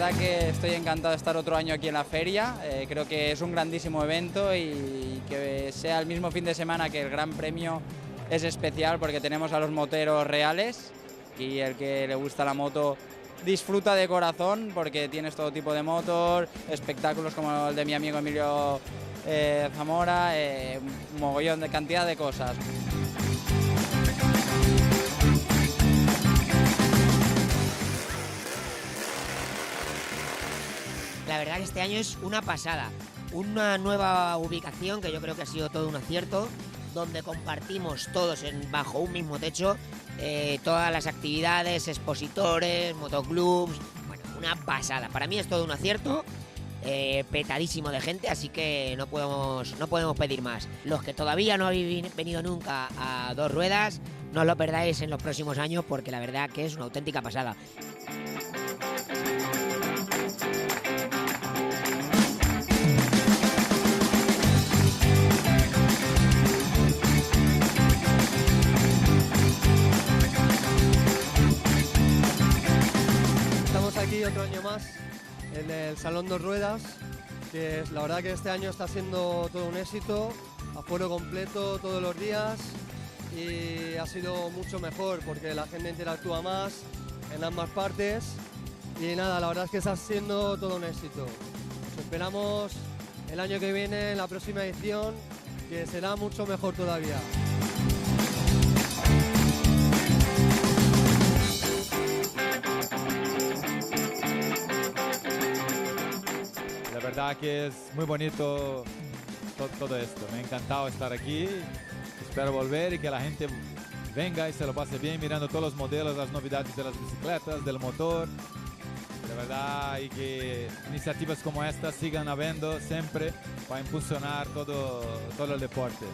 verdad que estoy encantado de estar otro año aquí en la feria. Creo que es un grandísimo evento y que sea el mismo fin de semana que el Gran Premio es especial porque tenemos a los moteros reales y el que le gusta la moto disfruta de corazón porque tienes todo tipo de motor, espectáculos como el de mi amigo Emilio Zamora, un mogollón de cantidad de cosas. La verdad que este año es una pasada, una nueva ubicación que yo creo que ha sido todo un acierto, donde compartimos todos bajo un mismo techo todas las actividades, expositores, motoclubs, bueno, una pasada. Para mí es todo un acierto, petadísimo de gente, así que no podemos pedir más. Los que todavía no habéis venido nunca a Dos Ruedas, no os lo perdáis en los próximos años porque la verdad que es una auténtica pasada. Aquí otro año más en el Salón Dos Ruedas, que la verdad que este año está siendo todo un éxito, aforo completo todos los días y ha sido mucho mejor porque la gente interactúa más en ambas partes y nada, la verdad es que está siendo todo un éxito. Os esperamos el año que viene en la próxima edición, que será mucho mejor todavía. La verdad que es muy bonito todo esto. Me ha encantado estar aquí. Espero volver y que la gente venga y se lo pase bien mirando todos los modelos, las novedades de las bicicletas, del motor. De verdad, y que iniciativas como esta sigan habiendo siempre para impulsionar todo el deporte.